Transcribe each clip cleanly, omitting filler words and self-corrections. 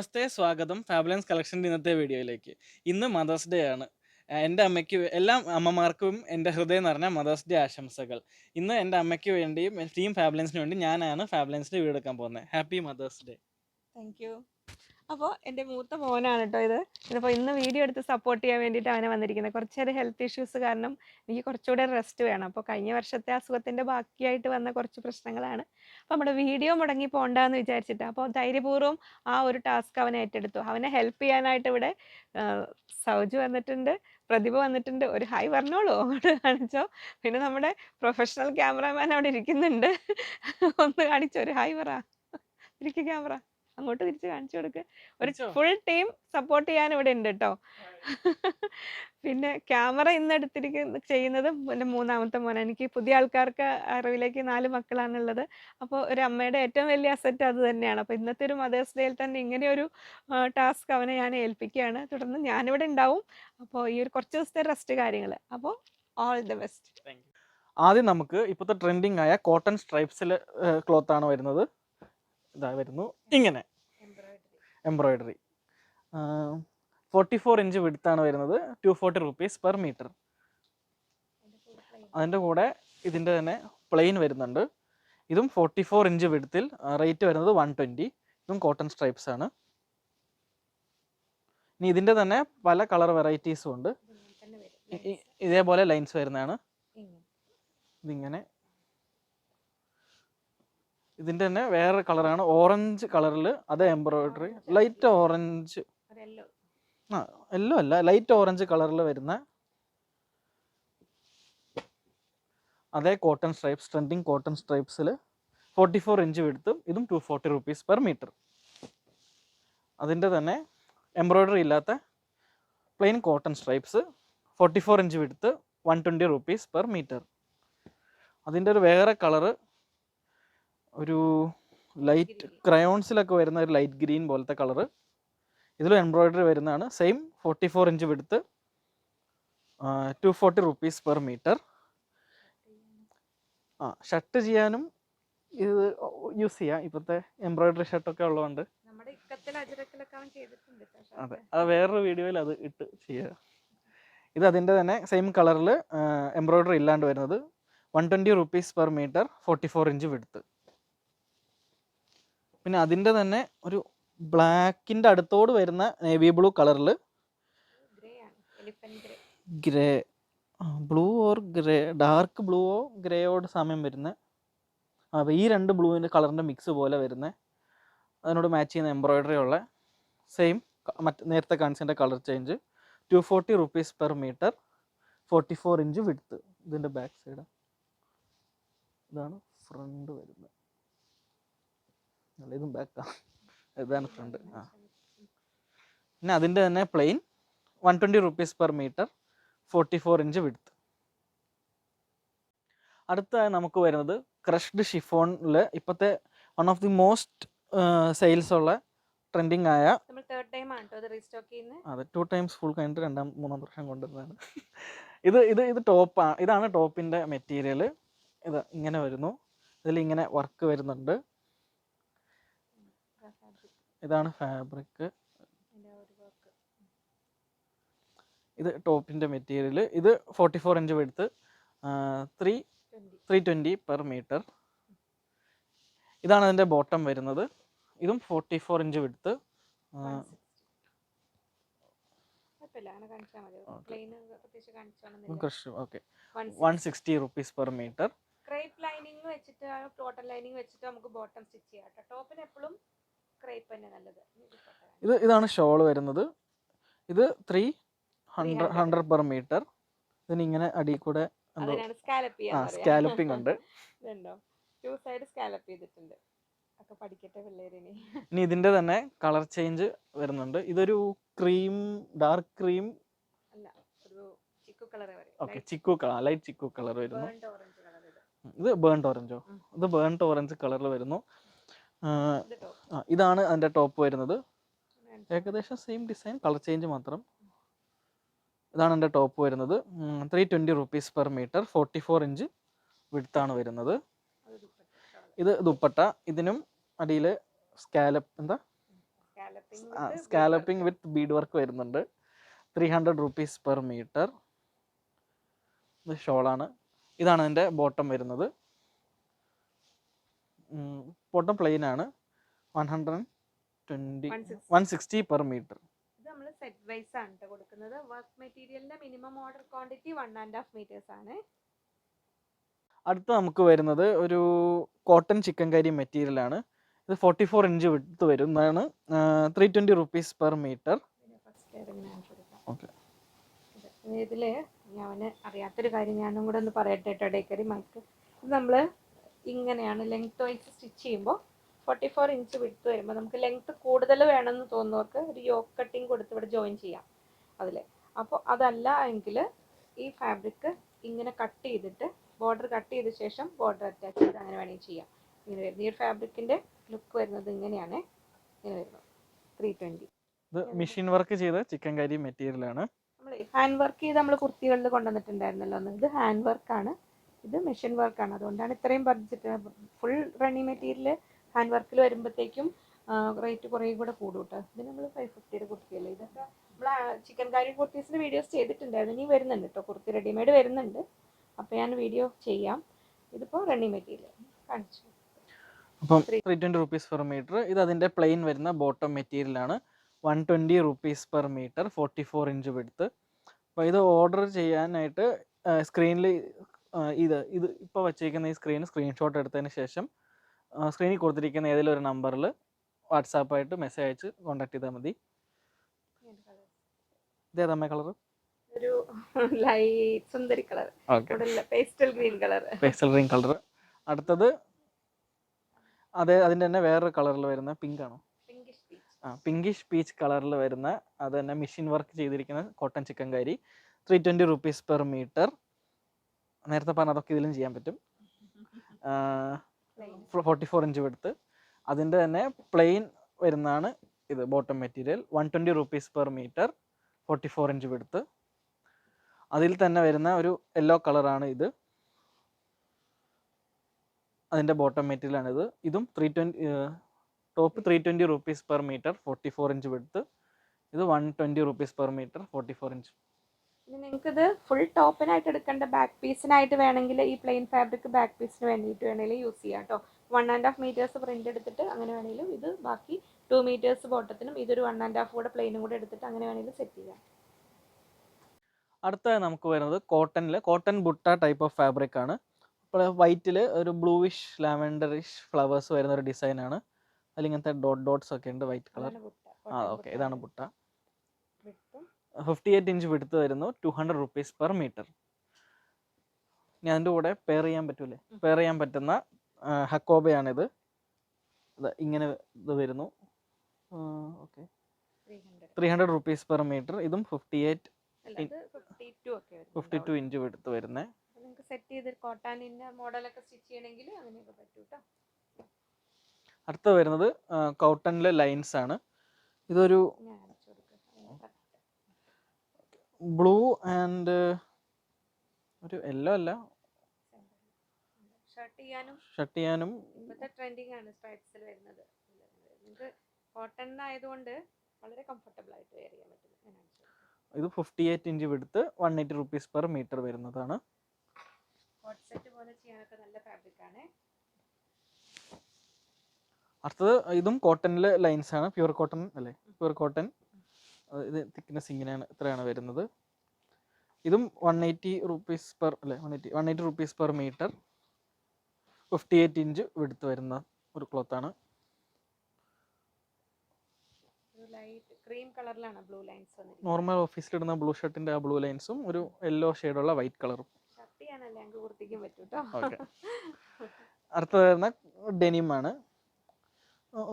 നമസ്തേ, സ്വാഗതം ഫാബുലൻസ് കളക്ഷൻ്റെ ഇന്നത്തെ വീഡിയോയിലേക്ക്. ഇന്ന് മദേഴ്സ് ഡേ ആണ്. എൻ്റെ അമ്മയ്ക്ക് എല്ലാ അമ്മമാർക്കും എൻ്റെ ഹൃദയം നിറഞ്ഞ മദേഴ്സ് ഡേ ആശംസകൾ. ഇന്ന് എൻ്റെ അമ്മയ്ക്ക് വേണ്ടിയും ടീം ഫാബുലൻസിന് വേണ്ടി ഞാനാണ് ഫാബുലൻസിൻ്റെ വീടെടുക്കാൻ പോകുന്നത്. Happy mother's day. Thank you. അപ്പോൾ എൻ്റെ മൂത്ത മോനാണ് കേട്ടോ ഇത്. ഇതിപ്പോൾ ഇന്ന് വീഡിയോ എടുത്ത് സപ്പോർട്ട് ചെയ്യാൻ വേണ്ടിയിട്ട് അവനെ വന്നിരിക്കുന്നത്. കുറച്ചൊരു ഹെൽത്ത് ഇഷ്യൂസ് കാരണം എനിക്ക് കുറച്ചുകൂടെ റെസ്റ്റ് വേണം. അപ്പോൾ കഴിഞ്ഞ വർഷത്തെ അസുഖത്തിൻ്റെ ബാക്കിയായിട്ട് വന്ന കുറച്ച് പ്രശ്നങ്ങളാണ്. അപ്പോൾ നമ്മുടെ വീഡിയോ മുടങ്ങി പോകണ്ടെന്ന് വിചാരിച്ചിട്ട് അപ്പോൾ ധൈര്യപൂർവ്വം ആ ഒരു ടാസ്ക് അവൻ ഏറ്റെടുത്തു. അവനെ ഹെൽപ്പ് ചെയ്യാനായിട്ട് ഇവിടെ സൗജു വന്നിട്ടുണ്ട്, പ്രതിഭ വന്നിട്ടുണ്ട്. ഒരു ഹായ് പറഞ്ഞോളൂ, അങ്ങോട്ട് കാണിച്ചോ. പിന്നെ നമ്മുടെ പ്രൊഫഷണൽ ക്യാമറാമാൻ അവിടെ ഇരിക്കുന്നുണ്ട്. ഒന്ന് കാണിച്ചോ, ഒരു ഹായ് പറ. തിരിക്ക് ക്യാമറ അങ്ങോട്ട് തിരിച്ച് കാണിച്ചു കൊടുക്ക്. ഒരു ഫുൾ ടീം സപ്പോർട്ട് ചെയ്യാൻ ഇവിടെ ഉണ്ട് കേട്ടോ. പിന്നെ ക്യാമറ ഇന്ന് ചെയ്യുന്നത് എൻ്റെ മൂന്നാമത്തെ മോനാണ്. എനിക്ക് പുതിയ ആൾക്കാർക്ക് അറിവിലേക്ക് 4 മക്കളാണുള്ളത്. അപ്പോൾ ഒരു അമ്മയുടെ ഏറ്റവും വലിയ അസറ്റ് അത് തന്നെയാണ്. അപ്പോൾ ഇന്നത്തെ ഒരു മദേഴ്സ് ഡേയിൽ തന്നെ ഇങ്ങനെയൊരു ടാസ്ക് അവനെ ഞാൻ ഏൽപ്പിക്കുകയാണ്. തുടർന്ന് ഞാനിവിടെ ഉണ്ടാവും. അപ്പോൾ ഈ ഒരു കുറച്ച് ദിവസത്തെ റെസ്റ്റ് കാര്യങ്ങൾ. അപ്പോൾ ഓൾ ദ ബെസ്റ്റ്. ആദ്യം നമുക്ക് ഇപ്പോഴത്തെ ട്രെൻഡിങ് ആയ കോട്ടൺ സ്ട്രൈപ്സിൽ ക്ലോത്താണ് വരുന്നത്. ഇതാ വരുന്നു ഇങ്ങനെ എംബ്രോയിഡറി. 44 ഇഞ്ച് വിഡ്ത്താണ് വരുന്നത്. 240 rupees per meter. അതിൻ്റെ കൂടെ ഇതിൻ്റെ തന്നെ പ്ലെയിൻ വരുന്നുണ്ട്. ഇതും 44 ഇഞ്ച് വിഡ്ത്തിൽ. റേറ്റ് വരുന്നത് 120. ഇതും കോട്ടൺ സ്ട്രൈപ്സ് ആണ്. ഇനി ഇതിൻ്റെ തന്നെ പല കളർ വെറൈറ്റീസും ഉണ്ട്. ഇതേപോലെ ലൈൻസ് വരുന്നതാണ്. ഇതിങ്ങനെ ഇതിൻ്റെ തന്നെ വേറെ കളറാണ്, ഓറഞ്ച് കളറിൽ. അത് എംബ്രോയിഡറി ലൈറ്റ് ഓറഞ്ച്, യെല്ലോ അല്ല, ലൈറ്റ് ഓറഞ്ച് കളറിൽ വരുന്ന അതേ കോട്ടൺ സ്ട്രൈപ്സ്, ട്രെൻഡിങ് കോട്ടൺ സ്ട്രൈപ്സിൽ 44 ഇഞ്ച് വിഡ്ത്തും. ഇതും 240 rupees per meter. അതിൻ്റെ തന്നെ എംബ്രോയിഡറി ഇല്ലാത്ത plain cotton stripes 44 inch width, 120 rupees per meter. അതിൻ്റെ ഒരു വേറെ കളറ്, ഒരു ലൈറ്റ് ക്രയോൺസിലൊക്കെ വരുന്ന ഒരു ലൈറ്റ് ഗ്രീൻ പോലത്തെ കളറ്. ഇതിലും എംബ്രോയിഡറി വരുന്നതാണ്. Same 44 inch width, 240 rupees per meter. Shirt ചെയ്യാനും ഇത് യൂസ് ചെയ്യാം. ഇപ്പോഴത്തെ എംബ്രോയിഡറി ഷർട്ടൊക്കെ ഉള്ളതുകൊണ്ട്. അതെ, അത് വേറൊരു വീഡിയോയിൽ അത് ഇട്ട് ചെയ്യുക. ഇത് അതിൻ്റെ തന്നെ സെയിം കളറിൽ എംബ്രോയിഡറി ഇല്ലാണ്ട് വരുന്നത് 120 rupees per meter, 44 inch width. പിന്നെ അതിൻ്റെ തന്നെ ഒരു ബ്ലാക്കിൻ്റെ അടുത്തോട് വരുന്ന നേവി ബ്ലൂ കളറിൽ, grey, blue or grey, dark ബ്ലൂവോ ഗ്രേയോട് സമയം വരുന്ന, അപ്പോൾ ഈ രണ്ട് ബ്ലൂവിൻ്റെ കളറിൻ്റെ മിക്സ് പോലെ വരുന്ന, അതിനോട് മാച്ച് ചെയ്യുന്ന എംബ്രോയിഡറി ഉള്ള സെയിം നേരത്തെ കാണിച്ചതിൻ്റെ colour change. 240 rupees per meter, 44 inch width. ഇതിൻ്റെ ബാക്ക് സൈഡ് ഇതാണ്, ഫ്രണ്ട് വരുന്നത്. ഇതും ബാക്കാണ്, ഇതാണ് ഫ്രണ്ട്. പിന്നെ അതിൻ്റെ തന്നെ plain 120 rupees per meter, 44 inch width. അടുത്തായി നമുക്ക് വരുന്നത് ക്രഷ്ഡ് ഷിഫോണിൽ ഇപ്പോഴത്തെ one of the most sales ഉള്ള ട്രെൻഡിങ് ആയ, അതെ, 2 times ഫുൾ കഴിഞ്ഞിട്ട് 2-3 വർഷം കൊണ്ടുവരുന്നതാണ്. ഇത് ടോപ്പാണ്. ഇതാണ് ടോപ്പിൻ്റെ മെറ്റീരിയൽ. ഇത് ഇങ്ങനെ വരുന്നു. ഇതിലിങ്ങനെ വർക്ക് വരുന്നുണ്ട്. ഇതാണ് ഫാബ്രിക്. ഇത് ടോപ്പിൻ്റെ മെറ്റീരിയൽ. ഇത് 44 ഇഞ്ച് വിഡ്ത്ത്, 320 per meter. ഇതാണ് അതിൻ്റെ ബോട്ടം വരുന്നത്. ഇതും 44 inch width, 160 rupees per meter. Crepe lining വെച്ചിട്ട് ടോട്ടൽ ലൈനിങ് വെച്ചിട്ട് നമുക്ക് ബോട്ടം സ്റ്റിച്ച് ചെയ്യാം. ടോപ്പിന് എപ്പോഴും ക്രേപ്പ് തന്നെ നല്ലത്. ഇതാണ് ഷോൾ വരുന്നത്. ഇത് 300 per meter. ഇതിനിങ്ങനെ അടി കൂടെ സ്കാലപ്പിംഗ് ഉണ്ട്. ഇനി ഇതിന്റെ തന്നെ കളർ ചേഞ്ച് വരുന്നുണ്ട്. ഇതൊരു cream, dark cream, chikoo colour, light chikoo colour വരുന്നു. ഇത് ബേൺഡ് ഓറഞ്ചോ? ഇത് ബേൺഡ് ഓറഞ്ച് കളറിൽ വരുന്നു. ഇതാണ് അതിന്റെ ടോപ്പ് വരുന്നത്. ഏകദേശം സെയിം ഡിസൈൻ, കളർ ചേഞ്ച് മാത്രം. ഇതാണ് എൻ്റെ ടോപ്പ് വരുന്നത്. 320 rupees per meter, 44 ഇഞ്ച് വിഡ്ത്താണ് വരുന്നത്. ഇത് ദുപ്പട്ട. ഇതിനും അടിയിൽ സ്കാലപ്പ്, സ്കാലപ്പിംഗ് വിത്ത് ബീഡ് വർക്ക് വരുന്നുണ്ട്. 300 rupees per meter. ഇത് ഷോളാണ്. ഇതാണ് അതിൻ്റെ ബോട്ടം വരുന്നത്. ബോട്ടം പ്ലെയിൻ ആണ്. 160 per meter. ഇത് നമ്മൾ സെറ്റ് വൈസ് ആണ് ട്ടോ കൊടുക്കുന്നത്. വർക്ക് മെറ്റീരിയലിന്റെ മിനിമം ഓർഡർ ക്വാണ്ടിറ്റി 1.5 മീറ്റേഴ്സ് ആണ്. അടുത്ത് നമുക്ക് വരുന്നത് ഒരു കോട്ടൺ ചിക്കൻ കരി മെറ്റീരിയൽ ആണ്. ഇത് 44 ഇഞ്ച് വിഡ്ത്ത് വരുന്നതാണ്. 320 rupees per meter. ഓക്കെ. ഇതില് ഞാൻ അറിയാത്തൊരു കാര്യം ഞാനും കൂടെ ഒന്ന് പറയട്ടെ കേട്ടോ ഡേക്കറി മൈക്ക്. ഇത് നമ്മൾ ഇങ്ങനെയാണ് ലെങ്ത് വൈസ് സ്റ്റിച്ച് ചെയ്യുമ്പോൾ 44 ഇഞ്ച് വിഡ്ത്ത് വരുമ്പോൾ നമുക്ക് ലെങ്ത് കൂടുതൽ വേണമെന്ന് തോന്നുന്നവർക്ക് ഒരു യോക്ക് കട്ടിങ് കൊടുത്ത് ഇവിടെ ജോയിൻ ചെയ്യാം അതിൽ. അപ്പോൾ അതല്ല എങ്കിൽ ഈ ഫാബ്രിക് ഇങ്ങനെ കട്ട് ചെയ്തിട്ട് ബോർഡർ കട്ട് ചെയ്ത ശേഷം ബോർഡർ അറ്റാച്ച് ചെയ്ത് അങ്ങനെ വേണമെങ്കിൽ ചെയ്യാം. ഇങ്ങനെ വരുന്നത് ഈ ഒരു ഫാബ്രിക്കിൻ്റെ ലുക്ക് വരുന്നത് ഇങ്ങനെയാണ്. ഇങ്ങനെ വരുന്നത് 320. ഇത് മെഷീൻ വർക്ക് ചെയ്ത ചിക്കൻ കരി മെറ്റീരിയൽ ആണ്. നമ്മൾ ഹാൻഡ് വർക്ക് ചെയ്ത് നമ്മൾ കുർത്തികളിൽ കൊണ്ടുവന്നിട്ടുണ്ടായിരുന്നല്ലോ ഒന്ന്. ഇത് ഹാൻഡ് വർക്കാണ്, ഇത് മെഷീൻ വർക്കാണ്. അതുകൊണ്ടാണ് ഇത്രയും budget. Full running material hand വർക്കിൽ വരുമ്പോഴത്തേക്കും റേറ്റ് കുറേ കൂടെ കൂടും കേട്ടോ. ഇത് നമ്മൾ 550 കുർത്തിയല്ലേ. ഇതൊക്കെ നമ്മൾ ചിക്കൻ കാരി കുർത്തീസിൻ്റെ വീഡിയോസ് ചെയ്തിട്ടുണ്ടായിരുന്നു. ഇനി വരുന്നുണ്ട് കേട്ടോ, കുർത്തി റെഡിമെയ്ഡ് വരുന്നുണ്ട്. അപ്പോൾ ഞാൻ വീഡിയോ ചെയ്യാം. ഇതിപ്പോൾ റണ്ണിങ് മെറ്റീരിയൽ കാണിച്ചു. അപ്പം 320 rupees per meter. ഇത് അതിൻ്റെ പ്ലെയിൻ വരുന്ന ബോട്ടം മെറ്റീരിയൽ ആണ്. 120 rupees per meter. 44 inch width. അപ്പോൾ ഇത് ഓർഡർ ചെയ്യാനായിട്ട് സ്ക്രീനിൽ ഇത് ഇപ്പോൾ വച്ചിരിക്കുന്ന ഈ സ്ക്രീൻഷോട്ട് എടുത്തതിന് ശേഷം സ്ക്രീനിൽ കൊടുത്തിരിക്കുന്ന ഏതെങ്കിലും ഒരു നമ്പറിൽ വാട്സാപ്പായിട്ട് മെസ്സേജ് അയച്ച് കോൺടാക്ട് ചെയ്താൽ മതി. ഇതേതമ്മ കളർ? ഒരു ലൈറ്റ് സുന്ദരി colour. Okay, pastel green colour. Pastel green colour. അടുത്തത് അതിൻ്റെ തന്നെ വേറൊരു കളറിൽ വരുന്ന പിങ്ക് ആണോ? പിങ്കിഷ് പീച്ച് കളറിൽ വരുന്ന അത് തന്നെ മെഷീൻ വർക്ക് ചെയ്തിരിക്കുന്ന കോട്ടൺ ചിക്കൻ കരി. 320 rupees per meter. നേരത്തെ പറഞ്ഞ അതൊക്കെ ഇതിലും ചെയ്യാൻ പറ്റും. 44 ഇഞ്ച് വിഡ്ത്ത്. അതിൻ്റെ തന്നെ പ്ലെയിൻ വരുന്നതാണ് ഇത് bottom material. 120 rupees per meter. 44 inch width. അതിൽ തന്നെ വരുന്ന ഒരു യെല്ലോ കളറാണ് ഇത്. അതിൻ്റെ ബോട്ടം മെറ്റീരിയൽ ആണിത്. ഇതും 320 top 320 rupees per meter. 44 inch width. ഇത് 120 rupees per meter. 44 ഇഞ്ച്. ഇനി നിങ്ങൾക്കിത് ഫുൾ ടോപ്പിനായിട്ട് എടുക്കേണ്ട ബാക്ക് പീസിനായിട്ട് വേണമെങ്കിൽ ഈ പ്ലെയിൻ ഫാബ്രിക് ബാക്ക് പീസിന് വേണ്ടിയിട്ട് വേണമെങ്കിൽ യൂസ് ചെയ്യാം കേട്ടോ. 1.5 മീറ്റേഴ്സ് പ്രിന്റ് എടുത്തിട്ട് അങ്ങനെ വേണമെങ്കിലും ഇത് ബാക്കി 2 മീറ്റേഴ്സ് ബോട്ടത്തിനും ഇതൊരു 1.5 കൂടെ പ്ലെയിനും കൂടെ എടുത്തിട്ട് അങ്ങനെ വേണമെങ്കിലും സെറ്റ് ചെയ്യാം. അടുത്തതായി നമുക്ക് വരുന്നത് cotton butta type of fabric ആണ്. ഇപ്പോൾ വൈറ്റിൽ ഒരു ബ്ലൂവിഷ് ലാവൻഡറിഷ് ഫ്ലവേഴ്സ് വരുന്ന ഒരു ഡിസൈനാണ്. അതിൽ ഇങ്ങനത്തെ ഡോട്ട്സ് ഒക്കെ ഉണ്ട്, വൈറ്റ് കളർ. ഓക്കെ, ഇതാണ് ബുട്ട. 58 ഇഞ്ച് വിഡ്ത്ത് വരുന്നു. 200 rupees per meter. ഇനി അതിൻ്റെ കൂടെ പെയർ ചെയ്യാൻ പറ്റൂലേ? പെയർ ചെയ്യാൻ പറ്റുന്ന ഹക്കോബയാണിത്. ഇങ്ങനെ ഇത് വരുന്നു. Okay, 300 rupees per meter. ഇതും 52 ഇഞ്ച് വിഡ്ത്ത് വരുന്നത്. നിങ്ങൾക്ക് സെറ്റ് ചെയ്ത് കോട്ടാനിൻ്റെ മോഡലൊക്കെ സ്റ്റിച്ച് ചെയ്യണമെങ്കിൽ അങ്ങനെയൊക്കെ പറ്റും കേട്ടോ. അടുത്ത വരുന്നത് കോട്ടണിലെ ലൈൻസ് ആണ്. ഇതൊരു ബ്ലൂ ആൻഡ് ഒരു യെല്ലോ അല്ല, ഷർട്ട് ചെയ്യാനും ഇപ്പോഴത്തെ ട്രെൻഡിങ് ആണ് സ്ട്രൈപ്സിൽ വരുന്നത്. നിങ്ങൾക്ക് കോട്ടൺ ആയതുകൊണ്ട് വളരെ കംഫർട്ടബിൾ ആയിട്ട് വെയർ ചെയ്യാൻ പറ്റും. ഇത് 58 inch width. 180 rupees per meter വരുന്നതാണ്. കോട്ട് സെറ്റ് പോലെ ചെയ്യാനൊക്കെ നല്ല ഫാബ്രിക് ആണ്. അടുത്തത് ഇതും കോട്ടണിലെ ലൈൻസ് ആണ്. പ്യൂർ കോട്ടൺ അല്ലേ? Pure cotton. ഇത് തിക്നെസ് ഇങ്ങനെയാണ്, ഇത്രയാണ് വരുന്നത്. ഇതും 180 rupees per 180 rupees per meter. 58 inch width വരുന്ന ഒരു ക്ലോത്താണ്. നോർമൽ ഓഫീസിലിടുന്ന ബ്ലൂ ഷർട്ടിന്റെ ആ ബ്ലൂ ലൈൻസും ഒരു യെല്ലോ ഷെയ്ഡുള്ള വൈറ്റ് കളറും. ഓക്കെ, അടുത്തത് വരുന്ന ഡെനിം ആണ്.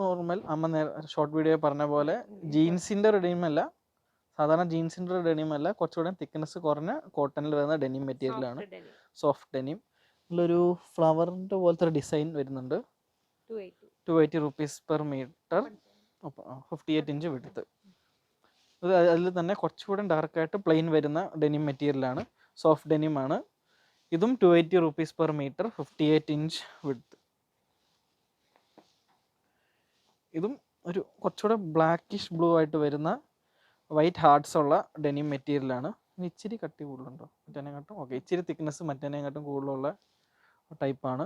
നോർമൽ അമ്മ ഷോർട്ട് വീഡിയോ പറഞ്ഞ പോലെ ജീൻസിൻ്റെ ഒരു ഡെനിം അല്ല, സാധാരണ ജീൻസിൻ്റെ ഒരു ഡെനിം അല്ല, കുറച്ചുകൂടെ തിക്നെസ് കുറഞ്ഞ കോട്ടണിൽ വരുന്ന ഡെനിം മെറ്റീരിയലാണ്. Soft denim. ഇതിലൊരു ഫ്ലവറിൻ്റെ പോലത്തെ ഒരു ഡിസൈൻ വരുന്നുണ്ട്. 280 rupees per meter. 58 inch width. അതിൽ തന്നെ കുറച്ചുകൂടെ ഡാർക്കായിട്ട് പ്ലെയിൻ വരുന്ന ഡെനിം മെറ്റീരിയലാണ്. സോഫ്റ്റ് ഡെനിം ആണ്. ഇതും 280 rupees per meter. 58 inch width. ഇതും ഒരു കുറച്ചുകൂടെ ബ്ലാക്കിഷ് ബ്ലൂ ആയിട്ട് വരുന്ന വൈറ്റ് ഹാർട്സ് ഉള്ള ഡെനിം മെറ്റീരിയലാണ്. ഇച്ചിരി കട്ടി കൂടുതലുണ്ടോ മറ്റേനെക്കാട്ടും? ഓക്കെ, ഇച്ചിരി തിക്നെസ് മറ്റേനെക്കാട്ടും കൂടുതലുള്ള ടൈപ്പാണ്.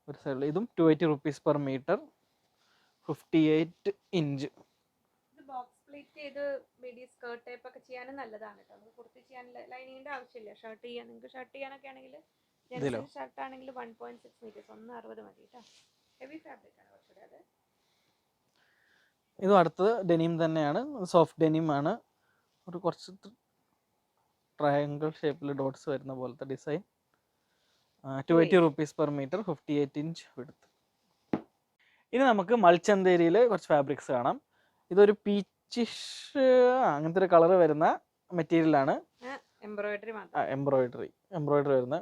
ഒരു സൈഡിൽ ഇതും 280 rupees per meter, 58 ഇഞ്ച്. ഇത് ബോക്സ് പ്ലേറ്റ് ചെയ്ത് മിഡി സ്കേർട്ട് ടൈപ്പ് ഒക്കെ ചെയ്യാനും നല്ലതാണ് കേട്ടോ. നമുക്ക് കുർത്തി ചെയ്യാൻ ലൈനിങ്ങിന്റെ ആവശ്യമില്ല. ഷർട്ട് ചെയ്യാൻ, നിങ്ങൾക്ക് ഷർട്ട് ചെയ്യാനൊക്കെ ആണെങ്കിൽ ജെൻസിന് ഷർട്ട് ആണെങ്കിൽ 1.6 മീറ്റേഴ്സ് 1.60 മതി കേട്ടോ. ഹെവി ഫാബ്രിക് ആണ് കുറച്ചുകൂടെ. അത് ഇതും അടുത്തത് ഡെനിം തന്നെയാണ്, സോഫ്റ്റ് ഡെനിം ആണ്. ഒരു കുറച്ച് ട്രയാങ്കിൾ ഷേപ്പിൽ ഡോട്ട്സ് വരുന്ന പോലത്തെ design. 280 rupees per meter, 58 inch width. ഇനി നമുക്ക് മൽച്ചന്തേരിയിൽ കുറച്ച് ഫാബ്രിക്സ് കാണാം. ഇതൊരു പീച്ചിഷ് അങ്ങനത്തെ ഒരു കളർ വരുന്ന മെറ്റീരിയലാണ്. എംബ്രോയിഡറി വരുന്ന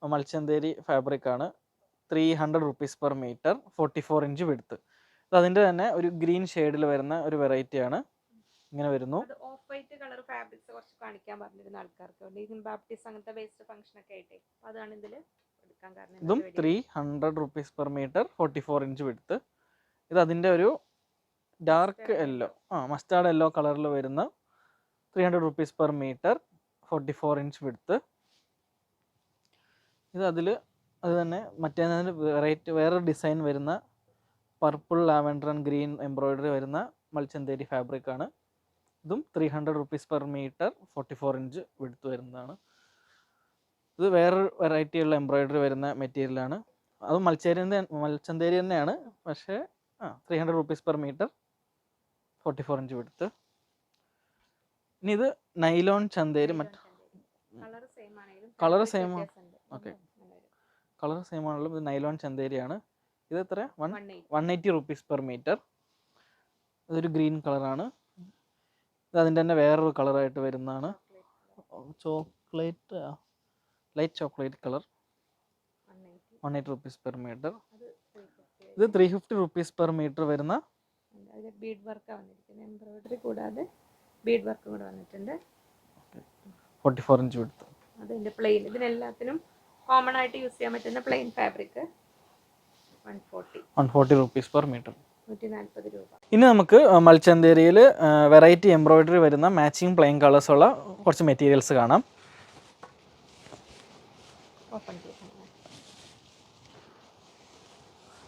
മൽച്ചന്തേരി ഫാബ്രിക് ആണ്. 300 rupees per meter, 44 inch width. ഇത് അതിൻ്റെ തന്നെ ഒരു ഗ്രീൻ ഷെയ്ഡിൽ വരുന്ന ഒരു വെറൈറ്റി ആണ്. ഇങ്ങനെ വരുന്നു. ഓഫ് വൈറ്റ് കളർ ഫാബ്രിക്സ് കുറച്ച് കാണിക്കാൻ പറഞ്ഞിരുന്ന ആൾക്കാർക്ക് ബാപ്റ്റിസ്റ്റ് അങ്ങനത്തെ ബേസ്ഡ് ഫംഗ്ഷൻ ഒക്കെ ആയിട്ട് അതാണ് ഇതിൽ എടുക്കാൻ കാരണം. ഇതും 300 rupees per meter, 44 inch width. ഇത് അതിൻ്റെ ഒരു ഡാർക്ക് യെല്ലോ, മസ്റ്റാർഡ് യെല്ലോ കളറിൽ വരുന്ന 300 rupees per meter, 44 inch width. ഇത് അത് തന്നെ മറ്റേ വെറൈറ്റി വേറൊരു ഡിസൈൻ വരുന്ന purple, lavender and green embroidery വരുന്ന മൽച്ചന്തേരി ഫാബ്രിക് ആണ്. ഇതും 300 rupees per meter, 44 inch width വരുന്നതാണ്. ഇത് വേറൊരു വെറൈറ്റിയുള്ള എംബ്രോയിഡറി വരുന്ന മെറ്റീരിയലാണ്. അത് മൽച്ചന്തേരി തന്നെയാണ്, പക്ഷേ 300 rupees per meter, 44 inch width. ഇനി ഇത് nylon Chanderi. Colour same okay, colour same ആണല്ലോ. ഇത് നൈലോൺ ചന്തേരിയാണ്. ഇത് എത്ര? 180 rupees per meter. ഇതൊരു ഗ്രീൻ കളറാണ്. ഇത് അതിൻ്റെ തന്നെ വേറൊരു കളറായിട്ട് വരുന്നതാണ്. Chocolate, light chocolate colour. 180 rupees per meter. ഇത് 350 rupees per meter വരുന്ന ബീഡ് വർക്ക് വന്നിരിക്കുന്നത്. എംബ്രോയിഡറി കൂടാതെ ബീഡ് വർക്ക് കൂടെ വന്നിട്ടുണ്ട്. 44 inch വിഡ്ത്ത്. അതിൻ്റെ പ്ലെയിൻ, ഇതിനെല്ലാത്തിനും കോമൺ ആയിട്ട് യൂസ് ചെയ്യാൻ പറ്റുന്ന plain fabric 140 rupees per meter. 140 രൂപ. ഇനി നമുക്ക് മൽച്ചന്തേരിയിൽ വെറൈറ്റി എംബ്രോയിഡറി വരുന്ന മാച്ചിങ് പ്ലെയിൻ കളേഴ്സ് ഉള്ള കുറച്ച് മെറ്റീരിയൽസ് കാണാം.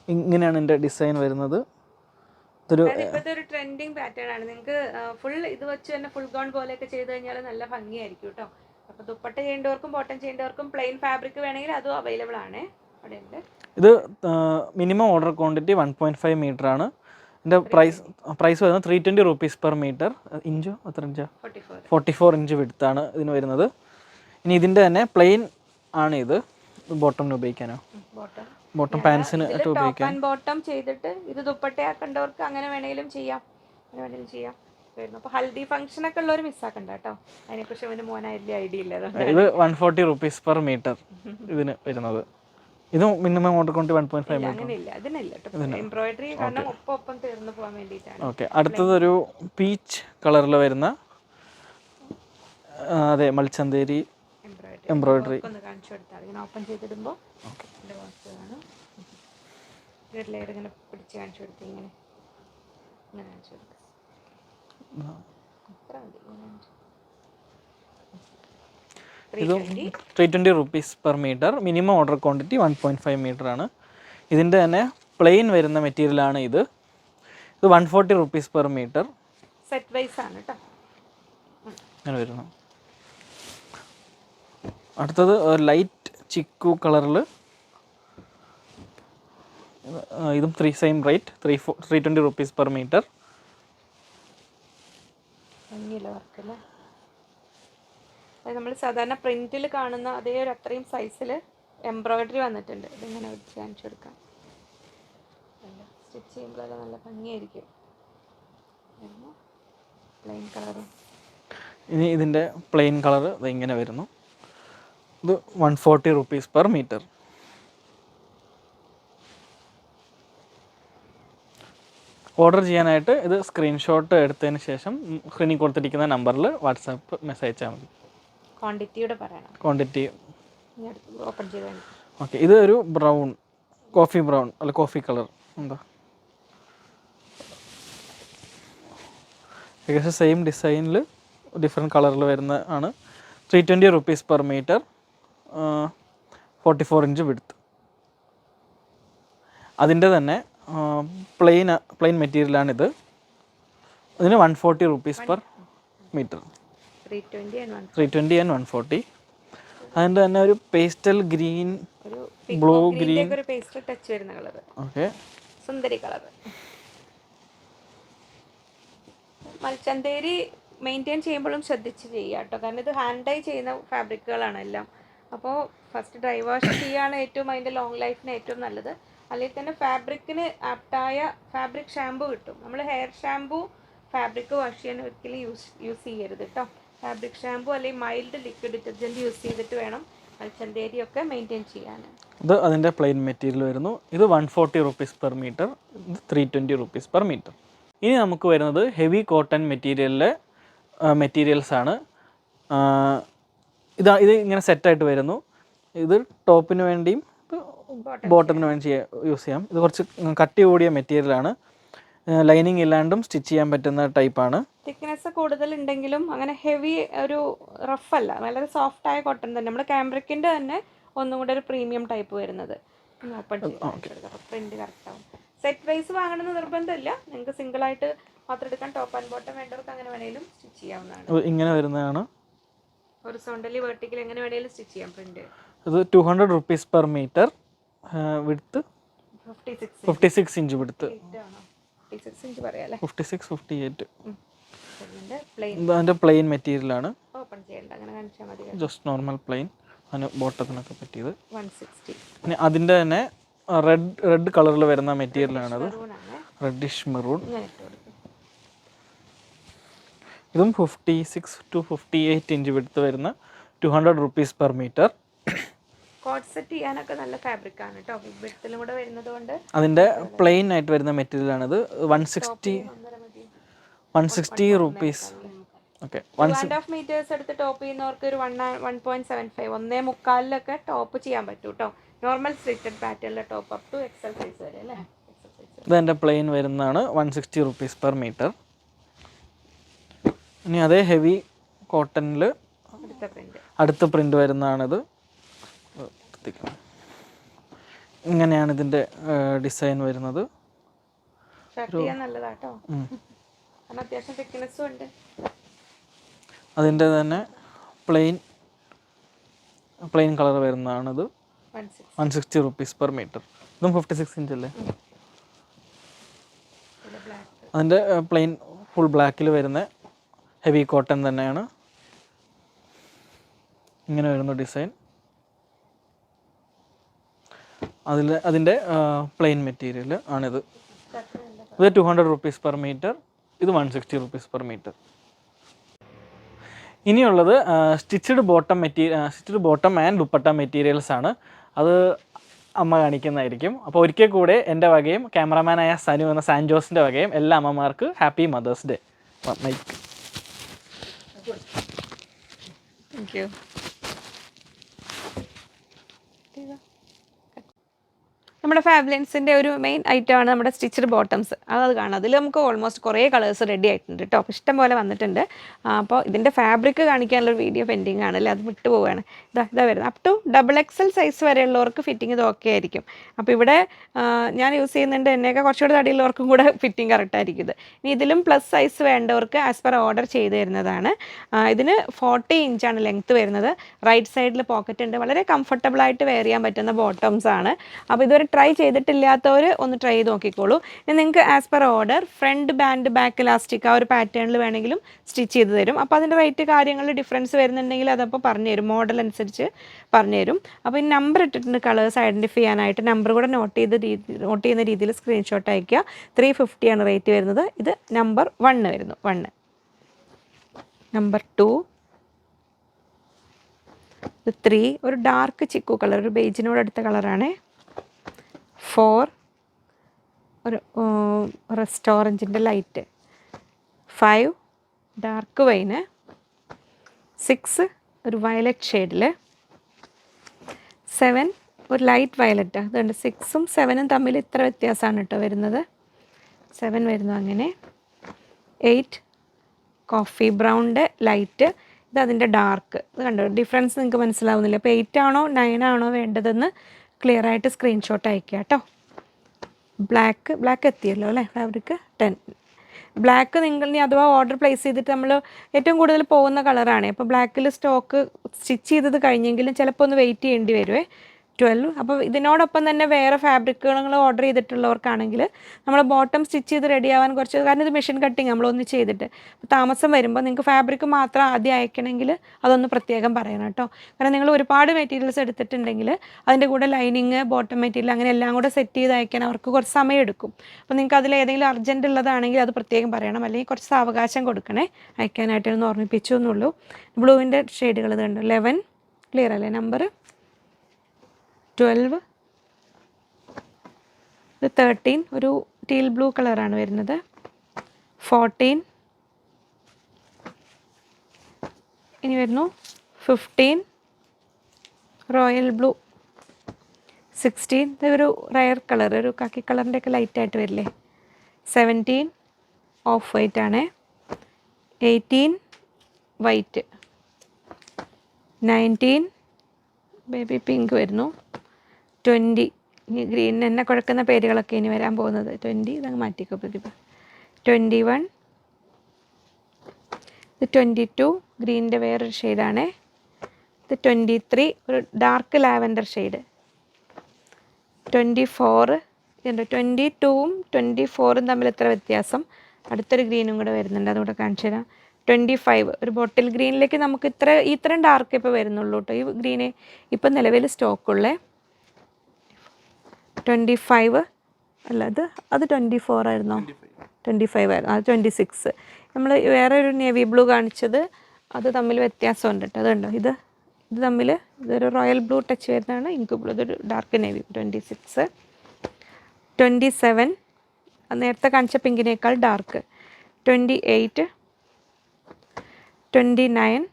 ഇങ്ങനെയാണ് എൻ്റെ ഡിസൈൻ വരുന്നത്. ഇപ്പോഴത്തെ ഒരു ട്രെൻഡിങ് പാറ്റേൺ ആണ്. നിങ്ങൾക്ക് ഫുൾ ഇത് വെച്ച് തന്നെ ഫുൾ ഗൗൺ പോലെയൊക്കെ ചെയ്ത് കഴിഞ്ഞാൽ നല്ല ഭംഗിയായിരിക്കും കേട്ടോ. അപ്പോൾ ദുപ്പട്ട ചെയ്യേണ്ടവർക്കും ബോട്ടം ചെയ്യേണ്ടവർക്കും പ്ലെയിൻ ഫാബ്രിക് വേണമെങ്കിൽ അതും അവൈലബിൾ ആണ്. അവിടെ ഉണ്ട്. ഇത് മിനിമം ഓർഡർ ക്വാണ്ടിറ്റി 1.5 മീറ്റർ ആണ്. ഇതിൻ്റെ പ്രൈസ് വരുന്നത് 320 rupees per meter. ഇഞ്ചോ എത്ര ഇഞ്ചാ? 44 inch വിഡ്ത്താണ് ഇതിന് വരുന്നത്. ഇനി ഇതിൻ്റെ തന്നെ പ്ലെയിൻ ആണ്. ഇത് ബോട്ടമിന് ഉപയോഗിക്കാനോ? ബോട്ടം പാൻസിന് ഉപയോഗിക്കാൻ. ബോട്ടം ചെയ്തിട്ട് ഇത് ദുപ്പട്ടയാക്കേണ്ടവർക്ക് അങ്ങനെ വേണമെങ്കിലും ചെയ്യാം. അപ്പോൾ ഹൽദി ഫംഗ്ഷൻ ഒക്കെ ഉള്ളവർ മിസ്സാക്കണ്ട കേട്ടോ. അതിനെക്കുറിച്ച് അവന് മോനായിട്ട് ഐഡിയ ഇല്ല. ഇത് 140 rupees per meter ഇതിന് വരുന്നത്. ഇത് മിനിമം ഓർഡർ ക്വാണ്ടിറ്റി 1.5 മീറ്റർ. അങ്ങനെയില്ല, ഇതിനില്ല കേട്ടോ. എംബ്രോയിഡറി കാരണം ഒപ്പം തീർന്നു പോകാൻ വേണ്ടിയിട്ടാണ്. ഓക്കെ, അടുത്തതൊരു പീച്ച് കളറിൽ വരുന്ന അതെ മൽച്ചന്തേരി എംബ്രോയിഡറി. ഒന്ന് കാണിച്ചു കൊടുത്താൽ ഇങ്ങനെ ഓപ്പൺ ചെയ്തിടുമ്പോൾ ലെയർ ഇങ്ങനെ പിടിച്ച് കാണിച്ചു കൊടുത്ത് ഇങ്ങനെ കാണിച്ചു കൊടുക്കുക. ഇതും 320 rupees per meter. Minimum order quantity 1.5 metre ആണ്. ഇതിൻ്റെ തന്നെ പ്ലെയിൻ വരുന്ന മെറ്റീരിയലാണ് ഇത്. 140 rupees per meter. Set vice ആണ് കേട്ടോ. അങ്ങനെ വരുന്നു. അടുത്തത് ലൈറ്റ് ചിക്കു കളറിൽ. ഇതും same rate, 320 rupees per meter. നമ്മൾ സാധാരണ പ്രിന്റിൽ കാണുന്ന അതേ ഒരു അത്രയും സൈസിൽ എംബ്രോയിഡറി വന്നിട്ടുണ്ട്. ഇതിങ്ങനെ വെച്ച് കാണിച്ചു കൊടുക്കാം. സ്റ്റിച്ച് ചെയ്യുമ്പോൾ നല്ല ഭംഗിയായിരിക്കും. പ്ലെയിൻ കളറും. ഇനി ഇതിൻ്റെ പ്ലെയിൻ കളർ ഇങ്ങനെ വരുന്നു. ഇത് 140 rupees per meter. ഓർഡർ ചെയ്യാനായിട്ട് ഇത് സ്ക്രീൻഷോട്ട് എടുത്തതിന് ശേഷം സ്ക്രീനിൽ കൊടുത്തിരിക്കുന്ന നമ്പറിൽ വാട്സാപ്പ് മെസ്സേജ് അയച്ചാൽ മതി. ക്വാണ്ടിറ്റിയോടെ പറയണം. ക്വാണ്ടിറ്റി ഓപ്പൺ ചെയ്ത്. ഓക്കെ, ഇത് ഒരു ബ്രൗൺ, കോഫി ബ്രൗൺ അല്ല കോഫി കളർ എന്താ ഏകദേശം സെയിം ഡിസൈനിൽ ഡിഫറെൻറ്റ് കളറിൽ വരുന്ന ആണ്. 320 rupees per meter, 44 inch width. അതിൻ്റെ തന്നെ പ്ലെയിൻ മെറ്റീരിയലാണിത്. ഇതിന് 140 rupees per meter. 320 and 140. അതിൻ്റെ തന്നെ ഒരു പേസ്റ്റൽ ഗ്രീൻ, ബ്ലൂ ഗ്രീൻ, ഒരു പേസ്റ്റൽ ടച്ച് വരുന്ന കളർ. ഓക്കെ, സുന്ദരി കളർ. മൽച്ചന്തേരി മെയിൻറ്റെയിൻ ചെയ്യുമ്പോഴും ശ്രദ്ധിച്ച് ചെയ്യുക കേട്ടോ, കാരണം ഇത് ഹാൻഡ് ഡൈ ചെയ്യുന്ന ഫാബ്രിക്കുകളാണ് എല്ലാം. അപ്പോൾ ഫസ്റ്റ് ഡ്രൈ വാഷ് ചെയ്യുകയാണ് ഏറ്റവും അതിൻ്റെ ലോങ് ലൈഫിന് ഏറ്റവും നല്ലത്. അല്ലെങ്കിൽ തന്നെ ഫാബ്രിക്കിന് ആപ്റ്റായ ഫാബ്രിക് ഷാമ്പു കിട്ടും. നമ്മൾ ഹെയർ ഷാമ്പു ഫാബ്രിക് വാഷ് ചെയ്യാൻ ഒരിക്കലും യൂസ് ചെയ്യരുത് കേട്ടോ. ഫാബ്രിക് ഷാമ്പു അല്ലെങ്കിൽ മൈൽഡ് ലിക്വിഡ് ഡിറ്റർജൻറ്റ് യൂസ് ചെയ്തിട്ട് വേണം മൽച്ചന്തേരിയൊക്കെ മെയിൻറ്റെയിൻ ചെയ്യാൻ. ഇത് അതിൻ്റെ പ്ലെയിൻ മെറ്റീരിയൽ വരുന്നു. ഇത് 140 rupees per meter, ഇത് 320 rupees per meter. ഇനി നമുക്ക് വരുന്നത് ഹെവി കോട്ടൺ മെറ്റീരിയലിലെ മെറ്റീരിയൽസാണ്. ഇത് ഇങ്ങനെ സെറ്റായിട്ട് വരുന്നു. ഇത് ടോപ്പിന് വേണ്ടിയും ബോട്ടത്തിന് വേണ്ടി യൂസ് ചെയ്യാം. ഇത് കുറച്ച് കട്ടി കൂടിയ മെറ്റീരിയലാണ്. ലൈനിങ് ഇല്ലാണ്ടും സ്റ്റിച്ച് ചെയ്യാൻ പറ്റുന്ന ടൈപ്പാണ്. തിക്നെസ് കൂടുതൽ ഉണ്ടെങ്കിലും അങ്ങനെ ഹെവി ഒരു റഫല്ല, വളരെ സോഫ്റ്റായ കോട്ടൺ തന്നെ. നമ്മൾ കാംബ്രിക്കിൻ്റെ തന്നെ ഒന്നും കൂടെ ഒരു പ്രീമിയം ടൈപ്പ് വരുന്നത്. ഓപ്പൺ പ്രിന്റ് കറക്റ്റ് ആവും. സെറ്റ് വൈസ് വാങ്ങണമെന്ന് നിർബന്ധമില്ല, നിങ്ങൾക്ക് സിംഗിളായിട്ട് മാത്രം എടുക്കാൻ. ടോപ്പ് ആൻഡ് ബോട്ടം വേണ്ടവർക്ക് അങ്ങനെ വേണേലും സ്റ്റിച്ച് ചെയ്യാവുന്നതാണ്. ഇങ്ങനെ വരുന്നതാണ്. ഹൊറിസോണ്ടലി വെർട്ടിക്കൽ എങ്ങനെ വേണേലും സ്റ്റിച്ച് ചെയ്യാം പ്രിന്റ്. ഇത് 200 rupees per meter, width 56 inch width. 56 inch പറയാല്ലേ, 56 58. പ്ലെയിൻ അതിൻ്റെ പ്ലെയിൻ മെറ്റീരിയലാണ്. ഓപ്പൺ ചെയ്യണ്ട, അങ്ങനെ കാണിച്ചാൽ മതി. Just normal plain. അതിന് ബോട്ടത്തിനൊക്കെ പറ്റിയത്. 160. പിന്നെ അതിൻ്റെ തന്നെ റെഡ് കളറിൽ വരുന്ന മെറ്റീരിയലാണത്. Reddish maroon. ഇതും 56 to 58 inch വിഡ്ത്ത് വരുന്ന 200 rupees per meter. Coat set ചെയ്യാനൊക്കെ നല്ല ഫാബ്രിക് ആണ് കേട്ടോ, ബിഗ് വിഡ്ത്തിലും കൂടെ വരുന്നത് കൊണ്ട്. അതിൻ്റെ പ്ലെയിൻ ആയിട്ട് വരുന്ന മെറ്റീരിയലാണിത്. 160 rupees. ഓക്കെ, 1.5 meters എടുത്ത് ടോപ്പ് ചെയ്യുന്നവർക്ക് ഒരു 1.75 1.25 ടോപ്പ് ചെയ്യാൻ പറ്റും കേട്ടോ. നോർമൽ സ്ലിറ്റഡ് പാറ്റേണിലെ top up to XL size വരെ അല്ലേ. ഇതെൻ്റെ പ്ലെയിൻ വരുന്നതാണ് 160 rupees per meter. ഇനി അതേ ഹെവി കോട്ടണിൽ അടുത്ത പ്രിൻ്റ് വരുന്നതാണിത്. ഇങ്ങനെയാണ് ഇതിൻ്റെ ഡിസൈൻ വരുന്നത്. നല്ലതാട്ടോ, അത്യാവശ്യം തിക്നെസ്സും ഉണ്ട്. അതിൻ്റെ തന്നെ plain colour വരുന്നതാണിത്. 160 rupees per meter. ഇതും 56 inch അല്ലേ. അതിൻ്റെ പ്ലെയിൻ ഫുൾ ബ്ലാക്കിൽ വരുന്ന ഹെവി കോട്ടൺ തന്നെയാണ്. ഇങ്ങനെ വരുന്ന ഡിസൈൻ. അതിൻ്റെ പ്ലെയിൻ മെറ്റീരിയൽ ആണിത്. ഇത് 200 rupees per meter, ഇത് 160 rupees per meter. ഇനിയുള്ളത് stitched bottom and dupatta materials ആണ്. അത് അമ്മ കാണിക്കുന്നതായിരിക്കും. അപ്പോൾ ഒരിക്കൽ കൂടെ എൻ്റെ വകയും ക്യാമറമാനായ സനു എന്ന സാൻജോസിൻ്റെ വകയും എല്ലാ അമ്മമാർക്ക് happy mother's day. Mic. Thank you. നമ്മുടെ ഫാബ്ലിൻസിൻ്റെ ഒരു മെയിൻ ഐറ്റമാണ് നമ്മുടെ സ്റ്റിച്ചഡ് ബോട്ടംസ്. അത് കാണാം. അതിൽ നമുക്ക് ഓൾമോസ്റ്റ് കുറേ കളേഴ്സ് റെഡി ആയിട്ടുണ്ട് കേട്ടോ. അപ്പോൾ ഇഷ്ടം പോലെ വന്നിട്ടുണ്ട്. അപ്പോൾ ഇതിൻ്റെ ഫാബ്രിക് കാണിക്കാനുള്ളൊരു വീഡിയോ പെൻഡിങ് ആണല്ലേ, അത് വിട്ടു പോവുകയാണ്. ഇതാ വരുന്നത്. അപ് ടു XXL സൈസ് വരെയുള്ളവർക്ക് ഫിറ്റിംഗ് ഇത് ഓക്കെ ആയിരിക്കും. അപ്പോൾ ഇവിടെ ഞാൻ യൂസ് ചെയ്യുന്നുണ്ട്, എന്നെയൊക്കെ കുറച്ചുകൂടെ തടിയുള്ളവർക്കും കൂടെ ഫിറ്റിംഗ് കറക്റ്റായിരിക്കും ഇത്. ഇനി ഇതിലും പ്ലസ് സൈസ് വേണ്ടവർക്ക് ആസ് പെർ ഓർഡർ ചെയ്ത് തരുന്നതാണ്. ഇതിന് 40 ഇഞ്ചാണ് ലെങ്ത്ത് വരുന്നത്. റൈറ്റ് സൈഡിൽ പോക്കറ്റ് ഉണ്ട്. വളരെ കംഫർട്ടബിളായിട്ട് വെയർ ചെയ്യാൻ പറ്റുന്ന ബോട്ടംസ് ആണ്. അപ്പോൾ ഇതൊരു ട്രൈ ചെയ്തിട്ടില്ലാത്തവർ ഒന്ന് ട്രൈ ചെയ്ത് നോക്കിക്കോളൂ. ഇനി നിങ്ങൾക്ക് as per order front band back elastic ആ ഒരു പാറ്റേണിൽ വേണമെങ്കിലും സ്റ്റിച്ച് ചെയ്ത് തരും. അപ്പോൾ അതിൻ്റെ റേറ്റ് കാര്യങ്ങളിൽ ഡിഫറൻസ് വരുന്നുണ്ടെങ്കിൽ അതപ്പോൾ പറഞ്ഞുതരും, മോഡൽ അനുസരിച്ച് പറഞ്ഞുതരും. അപ്പോൾ ഈ നമ്പർ ഇട്ടിട്ടുണ്ട് കളേഴ്സ് ഐഡൻറ്റിഫൈ ചെയ്യാനായിട്ട്. നമ്പർ കൂടെ നോട്ട് ചെയ്യുന്ന രീതിയിൽ സ്ക്രീൻഷോട്ട് അയയ്ക്കുക. 350 ആണ് റേറ്റ് വരുന്നത്. ഇത് നമ്പർ 1 വരുന്നു. 1 നമ്പർ 2 ഇത് 3 ഒരു ഡാർക്ക് ചിക്കു കളർ, ഒരു ബേജിനോട് അടുത്ത കളറാണ്. 4 ഒരു റെസ്റ്റോറൻറ്റിൻ്റെ ലൈറ്റ്. 5 dark wine. 6 ഒരു വയലറ്റ് ഷെയ്ഡിൽ. 7 ഒരു ലൈറ്റ് വയലറ്റ്. അതുകൊണ്ട് 6ഉം 7ഉം തമ്മിൽ ഇത്ര വ്യത്യാസമാണ് കേട്ടോ വരുന്നത്. 7 വരുന്നു അങ്ങനെ. 8 കോഫി ബ്രൗണിൻ്റെ ലൈറ്റ്, ഇത് അതിൻ്റെ ഡാർക്ക്. ഇത് കണ്ടോ ഡിഫറൻസ് നിങ്ങൾക്ക് മനസ്സിലാവുന്നില്ല. അപ്പോൾ 8 ആണോ 9 ആണോ വേണ്ടതെന്ന് ക്ലിയർ ആയിട്ട് സ്ക്രീൻഷോട്ട് അയക്കുക കേട്ടോ. ബ്ലാക്ക് എത്തിയല്ലോ അല്ലേ, ഫാബ്രിക് 10. ബ്ലാക്ക് നിങ്ങൾ ഇനി അഥവാ ഓർഡർ പ്ലേസ് ചെയ്തിട്ട് നമ്മൾ ഏറ്റവും കൂടുതൽ പോകുന്ന കളറാണ്. അപ്പോൾ ബ്ലാക്കിൽ സ്റ്റോക്ക് സ്റ്റിച്ച് ചെയ്തത് കഴിഞ്ഞെങ്കിലും ചിലപ്പോൾ ഒന്ന് വെയിറ്റ് ചെയ്യേണ്ടി വരുമേ. 12. അപ്പോൾ ഇതിനോടൊപ്പം തന്നെ വേറെ ഫാബ്രിക്കുകൾ ഓർഡർ ചെയ്തിട്ടുള്ളവർക്കാണെങ്കിൽ നമ്മൾ ബോട്ടം സ്റ്റിച്ച് ചെയ്ത് റെഡി ആവാൻ കുറച്ച്, കാരണം ഇത് മെഷീൻ കട്ടിങ് നമ്മളൊന്ന് ചെയ്തിട്ട് അപ്പോൾ താമസം വരുമ്പോൾ നിങ്ങൾക്ക് ഫാബ്രിക് മാത്രം ആദ്യം അയക്കണമെങ്കിൽ അതൊന്ന് പ്രത്യേകം പറയണം കേട്ടോ. കാരണം നിങ്ങൾ ഒരുപാട് മെറ്റീരിയൽസ് എടുത്തിട്ടുണ്ടെങ്കിൽ അതിൻ്റെ കൂടെ ലൈനിങ്, ബോട്ടം മെറ്റീരിയൽ അങ്ങനെ എല്ലാം കൂടെ സെറ്റ് ചെയ്ത് അയക്കാൻ അവർക്ക് കുറച്ച് സമയം എടുക്കും. അപ്പോൾ നിങ്ങൾക്ക് അതിൽ ഏതെങ്കിലും അർജൻറ്റ് ഉള്ളതാണെങ്കിൽ അത് പ്രത്യേകം പറയണം, അല്ലെങ്കിൽ കുറച്ച് സാവകാശം കൊടുക്കണേ അയക്കാനായിട്ടൊന്ന് ഓർമ്മിപ്പിച്ചു എന്നുള്ളൂ. ബ്ലൂവിൻ്റെ ഷെയ്ഡുകൾ ഇത് കണ്ടു. 11 ക്ലിയർ അല്ലേ, നമ്പർ 12, ഇത് 13 ഒരു ടീൽ ബ്ലൂ കളറാണ് വരുന്നത്. 14 ഇനി വരുന്നു 15 റോയൽ ബ്ലൂ. 16 ഇത് ഒരു റയർ കളർ, ഒരു കാക്കി കളറിൻ്റെ ഒക്കെ ലൈറ്റായിട്ട് വരില്ലേ. 17 ഓഫ് വൈറ്റ് ആണ്. 18 വൈറ്റ്. 19 ബേബി പിങ്ക് വരുന്നു. 20 ഇനി ഗ്രീൻ എന്നെ കുഴക്കുന്ന പേരുകളൊക്കെ ഇനി വരാൻ പോകുന്നത്. 20 ഇതങ്ങ് മാറ്റിക്കോ പ്രതിഭ. 21 ഇത് 22 ഗ്രീനിൻ്റെ വേറൊരു ഷെയ്ഡാണ്. ഇത് 23 ഒരു ഡാർക്ക് ലാവൻഡർ ഷെയ്ഡ്. 24 ഇതുണ്ട്. 22ഉം 24ഉം തമ്മിൽ എത്ര വ്യത്യാസം, അടുത്തൊരു ഗ്രീനും കൂടെ വരുന്നുണ്ട്, അതുകൂടെ കാണിച്ചു തരാം. 25 ഒരു ബോട്ടിൽ ഗ്രീനിലേക്ക് നമുക്ക് ഇത്രയും ഡാർക്ക് ഇപ്പോൾ വരുന്നുള്ളൂ കേട്ടോ. ഈ ഗ്രീന് ഇപ്പം നിലവിൽ സ്റ്റോക്കുള്ളേ. 25 അല്ല, അത് 24 ആയിരുന്നോ? 25 ആയിരുന്നു. അത് 26. നമ്മൾ വേറെ ഒരു നേവി ബ്ലൂ കാണിച്ചത്, അത് തമ്മിൽ വ്യത്യാസമുണ്ട് കേട്ടോ. അതുണ്ടോ, ഇത് തമ്മിൽ ഇതൊരു റോയൽ ബ്ലൂ ടച്ച് വരുന്നതാണ്, ഇങ്ക് ബ്ലൂ ഇതൊരു ഡാർക്ക് നേവി. 26. 27 നേരത്തെ കാണിച്ച പിങ്കിനേക്കാൾ ഡാർക്ക്. 28 29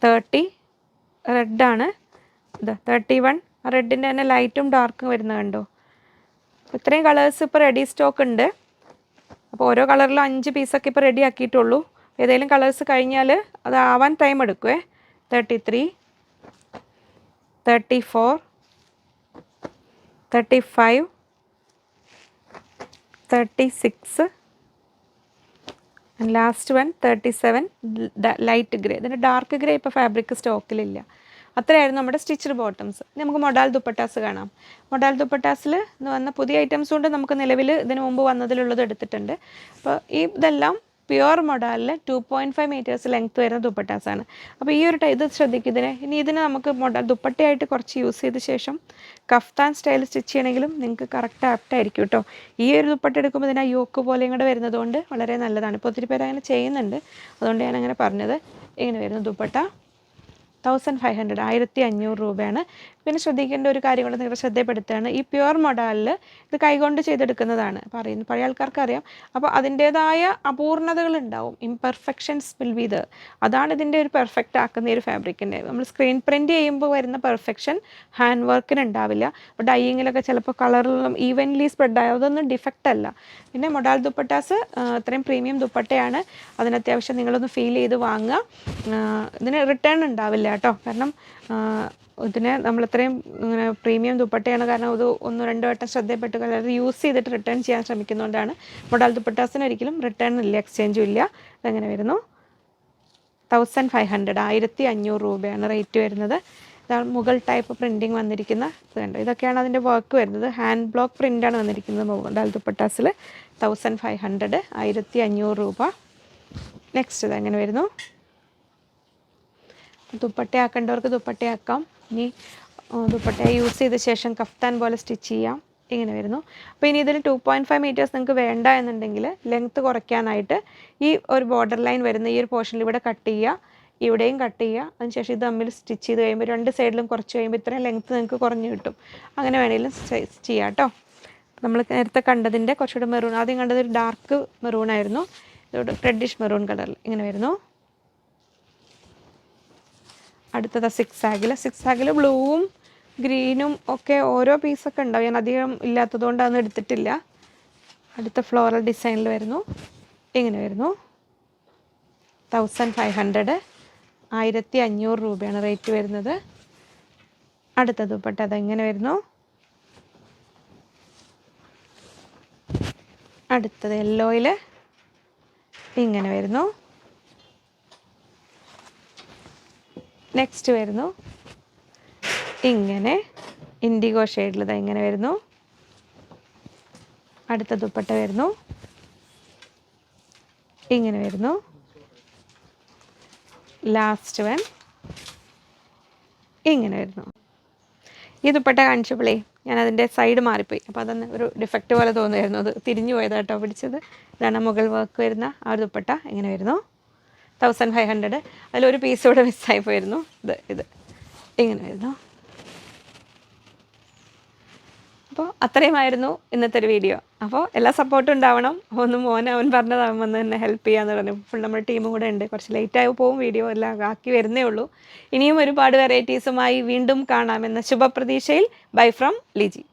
30 റെഡാണ് ഇത്. 31 റെഡിൻ്റെ തന്നെ ലൈറ്റും ഡാർക്കും വരുന്നത് കണ്ടോ. ഇത്രയും കളേഴ്സ് ഇപ്പോൾ റെഡി സ്റ്റോക്ക് ഉണ്ട്. അപ്പോൾ ഓരോ കളറിലും 5 പീസൊക്കെ ഇപ്പോൾ റെഡി ആക്കിയിട്ടുള്ളൂ. ഏതെങ്കിലും കളേഴ്സ് കഴിഞ്ഞാൽ അത് ആവാൻ ടൈം എടുക്കുമേ. 33 34 35 36 ലാസ്റ്റ് വൺ 37 ലൈറ്റ് ഗ്രേ. ഇതിൻ്റെ ഡാർക്ക് ഗ്രേ ഇപ്പോൾ ഫാബ്രിക് സ്റ്റോക്കിലില്ല. അത്രയായിരുന്നു നമ്മുടെ സ്റ്റിച്ചഡ് ബോട്ടംസ്. നമുക്ക് മൊഡാൽ ദുപ്പട്ടാസ് കാണാം. മൊഡാൽ ദുപ്പട്ടാസിൽ വന്ന പുതിയ ഐറ്റംസ് കൊണ്ട് നമുക്ക് നിലവിൽ ഇതിന് മുമ്പ് വന്നതിലുള്ളത് എടുത്തിട്ടുണ്ട്. അപ്പോൾ ഇതെല്ലാം പ്യുവർ മൊഡാലിൽ 2.5 മീറ്റേഴ്സ് ലെങ്ത് വരുന്ന ദുപ്പട്ടാസാണ്. അപ്പോൾ ഈ ഒരു ഇത് ശ്രദ്ധിക്കും. ഇതിന് നമുക്ക് മൊഡാൽ ദുപ്പട്ടയായിട്ട് കുറച്ച് യൂസ് ചെയ്ത ശേഷം കഫ്താൻ സ്റ്റൈൽ സ്റ്റിച്ച് ചെയ്യണമെങ്കിലും നിങ്ങൾക്ക് കറക്റ്റ് ആപ്റ്റായിരിക്കും കേട്ടോ. ഈ ഒരു ദുപ്പട്ട എടുക്കുമ്പോൾ ഇതിന് യോക്ക് പോലെയും കൂടെ വരുന്നതുകൊണ്ട് വളരെ നല്ലതാണ്. ഇപ്പോൾ ഒത്തിരി പേര് അങ്ങനെ ചെയ്യുന്നുണ്ട്, അതുകൊണ്ട് ഞാൻ അങ്ങനെ പറഞ്ഞത്. ഇങ്ങനെ വരുന്നു ദുപ്പട്ട. 1500 1500 രൂപയാണ്. പിന്നെ ശ്രദ്ധിക്കേണ്ട ഒരു കാര്യം കൊണ്ട് നിങ്ങൾ ശ്രദ്ധപ്പെടുത്തുകയാണ്, ഈ പ്യുവർ മൊഡാലിൽ ഇത് കൈകൊണ്ട് ചെയ്തെടുക്കുന്നതാണ് പറയുന്നത്, പഴയ ആൾക്കാർക്ക് അറിയാം. അപ്പോൾ അതിൻ്റേതായ അപൂർണതകൾ ഉണ്ടാവും, ഇംപെർഫെക്ഷൻസ് വിൽ ബി ദർ. അതാണ് ഇതിൻ്റെ ഒരു പെർഫെക്റ്റ് ആക്കുന്ന ഒരു ഫാബ്രിക്കിൻ്റെ. നമ്മൾ സ്ക്രീൻ പ്രിൻറ്റ് ചെയ്യുമ്പോൾ വരുന്ന പെർഫെക്ഷൻ ഹാൻഡ് വർക്കിന് ഉണ്ടാവില്ല. അപ്പോൾ ഡൈയിങ്ങിലൊക്കെ ചിലപ്പോൾ കളറിലും ഈവൻലി സ്പ്രെഡായി, അതൊന്നും ഡിഫക്റ്റ് അല്ല. പിന്നെ മൊഡാൽ ദുപ്പട്ടാസ് ഇത്രയും പ്രീമിയം ദുപ്പട്ടയാണ്. അതിനത്യാവശ്യം നിങ്ങളൊന്ന് ഫീൽ ചെയ്ത് വാങ്ങുക. ഇതിന് റിട്ടേൺ ഉണ്ടാവില്ല കേട്ടോ, കാരണം ഇതിനെ നമ്മളിത്രയും ഇങ്ങനെ പ്രീമിയം ദുപ്പട്ടയാണ്, കാരണം ഇത് 1-2 വട്ടം ശ്രദ്ധയപ്പെട്ട് കളർ യൂസ് ചെയ്തിട്ട് റിട്ടേൺ ചെയ്യാൻ ശ്രമിക്കുന്നതുകൊണ്ടാണ്. മൊഡാൽ ദുപ്പട്ടാസിന് ഒരിക്കലും റിട്ടേൺ ഇല്ല, എക്സ്ചേഞ്ചും ഇല്ല. ഇതെങ്ങനെ വരുന്നു? 1500 1500 രൂപയാണ് റേറ്റ് വരുന്നത്. ഇതാണ് മുഗൾ ടൈപ്പ് പ്രിൻറ്റിങ് വന്നിരിക്കുന്ന ഇത് കണ്ടോ. ഇതൊക്കെയാണ് അതിൻ്റെ വർക്ക് വരുന്നത്. ഹാൻഡ് ബ്ലോക്ക് പ്രിൻ്റാണ് വന്നിരിക്കുന്നത് മൊഡാൽ ദുപ്പട്ടാസിൽ. 1500 1500 രൂപ. നെക്സ്റ്റ് ഇതെങ്ങനെ വരുന്നു? ദുപ്പട്ടയാക്കേണ്ടവർക്ക് ദുപ്പട്ടയാക്കാം. ഇനി ദുപ്പട്ട യൂസ് ചെയ്ത ശേഷം കഫ്താൻ പോലെ സ്റ്റിച്ച് ചെയ്യാം. ഇങ്ങനെ വരുന്നു. അപ്പോൾ ഇനി ഇതിൽ 2.5 മീറ്റേഴ്സ് നിങ്ങൾക്ക് വേണ്ട എന്നുണ്ടെങ്കിൽ ലെങ്ത്ത് കുറയ്ക്കാനായിട്ട് ഈ ഒരു ബോർഡർ ലൈൻ വരുന്ന ഈ ഒരു പോർഷനിൽ ഇവിടെ കട്ട് ചെയ്യുക, ഇവിടെയും കട്ട് ചെയ്യുക. അതിനുശേഷം ഇത് തമ്മിൽ സ്റ്റിച്ച് ചെയ്ത് കഴിയുമ്പോൾ 2 സൈഡിലും കുറച്ച് കഴിയുമ്പോൾ ഇത്രയും ലെങ്ത്ത് നിങ്ങൾക്ക് കുറഞ്ഞ് കിട്ടും. അങ്ങനെ വേണമെങ്കിലും ചെയ്യാം കേട്ടോ. നമ്മൾ നേരത്തെ കണ്ടതിൻ്റെ കുറച്ചുകൂടെ മെറൂൺ, ആദ്യം കണ്ടത് ഒരു ഡാർക്ക് മെറൂൺ ആയിരുന്നു, ഇതോടെ റെഡിഷ് മെറൂൺ കളറിൽ ഇങ്ങനെ വരുന്നു. അടുത്തത് 6 ആഗിൽ ബ്ലൂവും ഗ്രീനും ഒക്കെ ഓരോ പീസൊക്കെ ഉണ്ടാവും. ഞാൻ അധികം ഇല്ലാത്തതുകൊണ്ട് അതൊന്നും എടുത്തിട്ടില്ല. അടുത്ത ഫ്ലോറൽ ഡിസൈനിൽ വരുന്നു. ഇങ്ങനെ വരുന്നു. 1500, 1500 രൂപയാണ് റേറ്റ് വരുന്നത്. അടുത്ത ദുപ്പട്ട അതെങ്ങനെ വരുന്നു? അടുത്തത് യെല്ലോയിൽ ഇങ്ങനെ വരുന്നു. നെക്സ്റ്റ് വരുന്നു ഇങ്ങനെ ഇൻഡിഗോ ഷെയ്ഡിൽ ഇത് ഇങ്ങനെ വരുന്നു. അടുത്ത ദുപ്പട്ട വരുന്നു ഇങ്ങനെ വരുന്നു. ലാസ്റ്റ് വൺ ഇങ്ങനെ വരുന്നു. ഈ ദുപ്പട്ട കാണിച്ചപ്പോഴേ ഞാൻ അതിൻ്റെ സൈഡ് മാറിപ്പോയി, അപ്പോൾ അതൊന്ന് ഒരു ഡിഫക്റ്റ് പോലെ തോന്നുമായിരുന്നു. അത് തിരിഞ്ഞു പോയതാട്ടോ പിടിച്ചത്. ഇതാണ് മുകൾ വർക്ക് വരുന്ന ആ ഒരു ദുപ്പട്ട ഇങ്ങനെ വരുന്നു. 1500. അതിലൊരു പീസ് ഇവിടെ മിസ്സായി പോയിരുന്നു. ഇത് ഇങ്ങനെ വരുന്നു. അപ്പോൾ അത്രയുമായിരുന്നു ഇന്നത്തെ ഒരു വീഡിയോ. അപ്പോൾ എല്ലാ സപ്പോർട്ടും ഉണ്ടാവണം. ഒന്ന് അവൻ പറഞ്ഞതാവും വന്ന് എന്നെ ഹെൽപ്പ് ചെയ്യാന്ന് പറഞ്ഞു. ഫുൾ നമ്മുടെ ടീമും കൂടെ ഉണ്ട്. കുറച്ച് ലേറ്റായി പോവും, വീഡിയോ എല്ലാം ആക്കി വരുന്നേ ഉള്ളൂ. ഇനിയും ഒരുപാട് വെറൈറ്റീസുമായി വീണ്ടും കാണാമെന്ന ശുഭപ്രതീക്ഷയിൽ ബൈ ഫ്രം ലിജി.